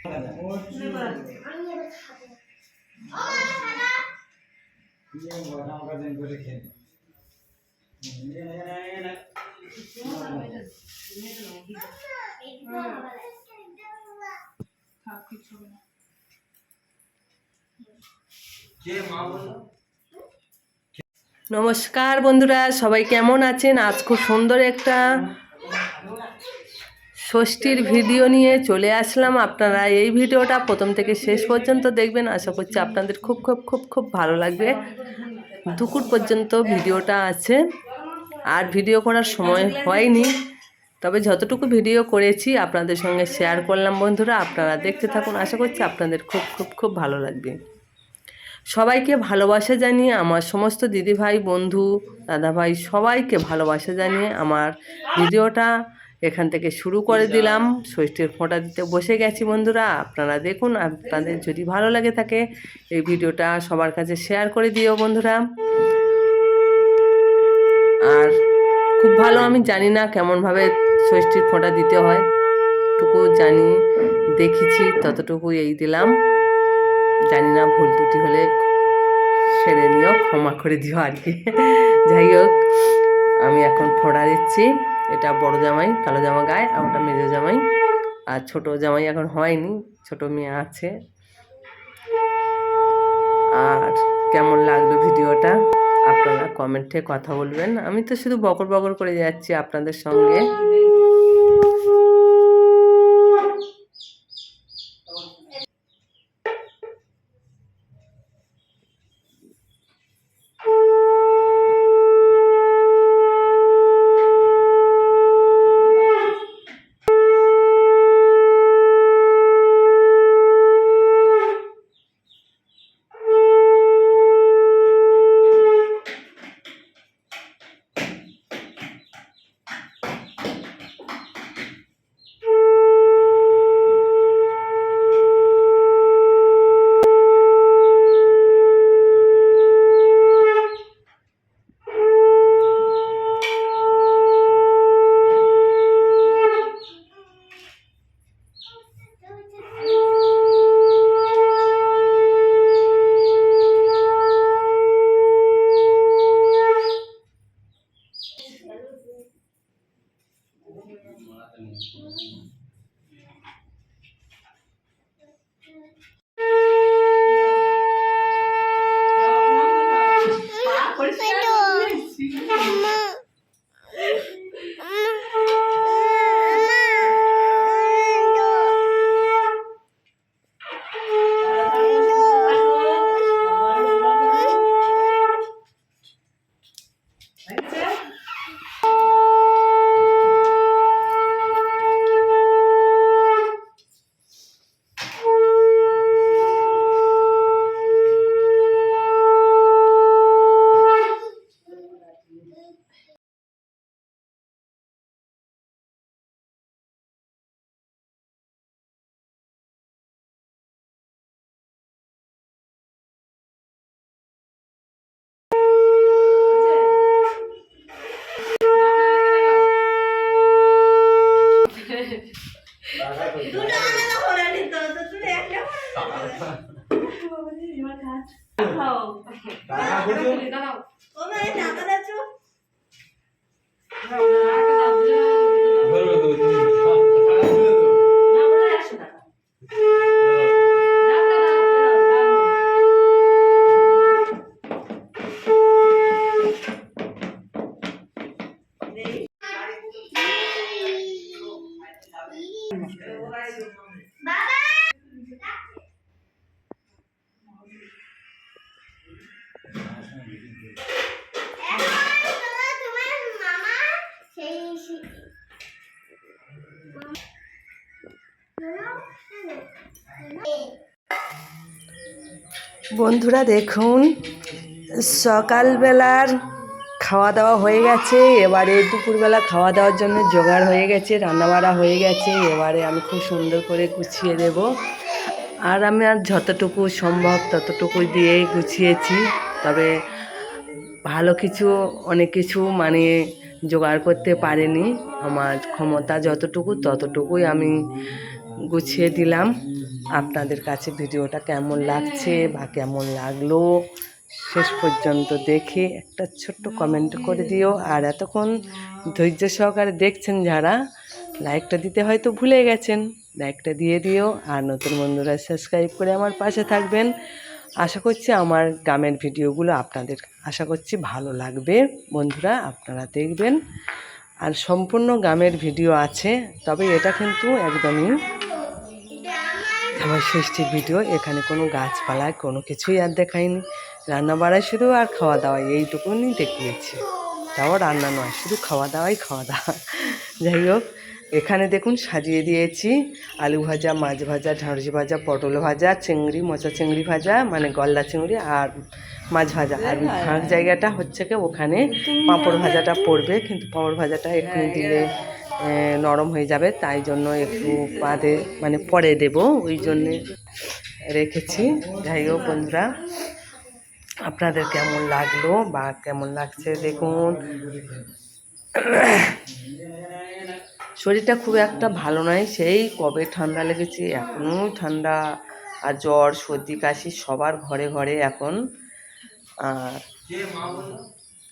নমস্কার বন্ধুরা, সবাই কেমন আছেন? আজ খুব সুন্দর একটা ষষ্ঠীর ভিডিও নিয়ে চলে আসলাম। আপনারা এই ভিডিওটা প্রথম থেকে শেষ পর্যন্ত দেখবেন। আশা করছি আপনাদের খুব খুব খুব খুব ভালো লাগবে। দুপুর পর্যন্ত ভিডিওটা আছে, আর ভিডিও করার সময় হয়নি, তবে যতটুকু ভিডিও করেছি আপনাদের সঙ্গে শেয়ার করলাম। বন্ধুরা, আপনারা দেখতে থাকুন, আশা করছি আপনাদের খুব খুব খুব ভালো লাগবে। সবাইকে ভালোবাসা জানিয়ে, আমার সমস্ত দিদিভাই, বন্ধু, দাদাভাই সবাইকে ভালোবাসা জানিয়ে আমার ভিডিওটা এখান থেকে শুরু করে দিলাম। ষষ্ঠীর ফোঁটা দিতে বসে গেছি বন্ধুরা, আপনারা দেখুন। আপনাদের যদি ভালো লাগে থাকে এই ভিডিওটা সবার কাছে শেয়ার করে দিও বন্ধুরা। আর খুব ভালো আমি জানি না কেমনভাবে ষষ্ঠীর ফোঁটা দিতে হয়, টুকু জানি, দেখেছি ততটুকু এই দিলাম। জানি না, ভুল ত্রুটি হলে সেরে নিও, ক্ষমা করে দিও আর কি। যাই হোক, আমি এখন ফোঁড়া দিচ্ছি। এটা বড় জামাই কালো জামা গায়ে, আর ওটা মেজো জামাই। আর ছোট জামাই এখন হয়নি, ছোট মেয়ে আছে। আর কেমন লাগলো ভিডিওটা আপনারা কমেন্টে কথা বলবেন। আমি তো শুধু বকর বকর করে যাচ্ছি আপনাদের সঙ্গে। বন্ধুরা দেখুন, সকালবেলার খাওয়া দাওয়া হয়ে গেছে। এবারে দুপুরবেলা খাওয়া দাওয়ার জন্য জোগাড় হয়ে গেছে, রান্নাবাড়া হয়ে গেছে। এবারে আমি খুব সুন্দর করে গুছিয়ে দেব। আর আমি আর যতটুকু সম্ভব ততটুকুই দিয়েই গুছিয়েছি, তবে ভালো কিছু অনেক কিছু মানে জোগাড় করতে পারিনি। আমার ক্ষমতা যতটুকু ততটুকুই আমি গুছিয়ে দিলাম। আপনাদের কাছে ভিডিওটা কেমন লাগছে বা কেমন লাগলো শেষ পর্যন্ত দেখে একটা ছোট্ট কমেন্ট করে দিও। আর এতক্ষণ ধৈর্য সহকারে দেখছেন যারা, লাইকটা দিতে হয়তো ভুলে গেছেন, লাইকটা দিয়ে দিও। আর নতুন বন্ধুরা সাবস্ক্রাইব করে আমার পাশে থাকবেন। আশা করছি আমার গ্রামের ভিডিওগুলো আপনাদের আশা করছি ভালো লাগবে বন্ধুরা, আপনারা দেখবেন। আর সম্পূর্ণ গ্রামের ভিডিও আছে, তবে এটা কিন্তু একদমই আমার ষষ্ঠীর ভিডিও। এখানে কোনো গাছপালায় কোনো কিছুই আর দেখাইনি, রান্না বাড়ায় শুধু আর খাওয়া দাওয়া এইটুকুনি দেখিয়েছি। তাও রান্না নয়, শুধু খাওয়া দাওয়াই খাওয়া দাওয়া। যাই হোক, এখানে দেখুন সাজিয়ে দিয়েছি আলু ভাজা, মাছ ভাজা, ঢাঁড়স ভাজা, পটল ভাজা, চিংড়ি, মোচা চিংড়ি ভাজা মানে গলদা চিংড়ি, আর মাছ ভাজা। আর ফাঁক জায়গাটা হচ্ছে কি ওখানে পাঁপড় ভাজাটা পড়বে, কিন্তু পাঁপড় ভাজাটা এখানে দিলে নরম হয়ে যাবে, তাই জন্য একটু বাদে মানে পরে দেব, ওই জন্যে রেখেছি। যাই হোক বন্ধুরা, আপনাদের কেমন লাগলো বা কেমন লাগছে দেখুন। শরীরটা খুব একটা ভালো নয়, সেই কবে ঠান্ডা লেগেছে, এখনও ঠান্ডা আর জ্বর সর্দি কাশি সবার ঘরে ঘরে এখন। আর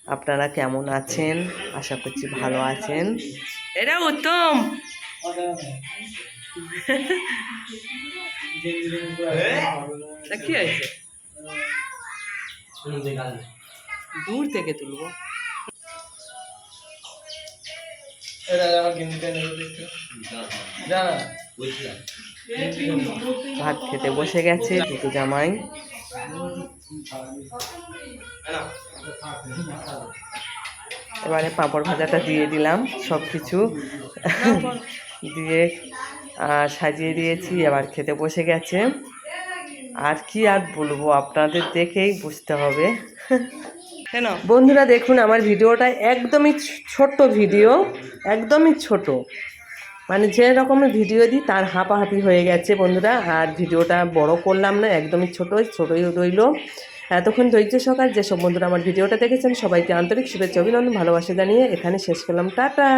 আপনারা কেমন আছেন, আশা করছি ভালো আছেন। এটা উত্তম কি হয়েছে, দূর থেকে তুলবো। ভাত খেতে বসে গেছে দুটো জামাই। এবারে পাঁপড় ভাজাটা দিয়ে দিলাম, সব কিছু দিয়ে সাজিয়ে দিয়েছি, এবার খেতে বসে গেছে। আর কি আর বলবো, আপনাদের দেখেই বুঝতে হবে। কেন বন্ধুরা দেখুন, আমার ভিডিওটা একদমই ছোট্ট ভিডিও, একদমই ছোট, মানে যে রকমের ভিডিও দিই তার হাঁপাহাঁপি হয়ে গেছে বন্ধুরা। আর ভিডিওটা বড় করলাম না, একদমই ছোটোই রইল। এতক্ষণ ধৈর্য সহকারে যেসব বন্ধুরা আমার ভিডিওটা দেখেছেন সবাইকে আন্তরিক শুভেচ্ছা, অভিনন্দন, ভালোবাসা জানিয়ে এখানে শেষ করলাম। টাটা।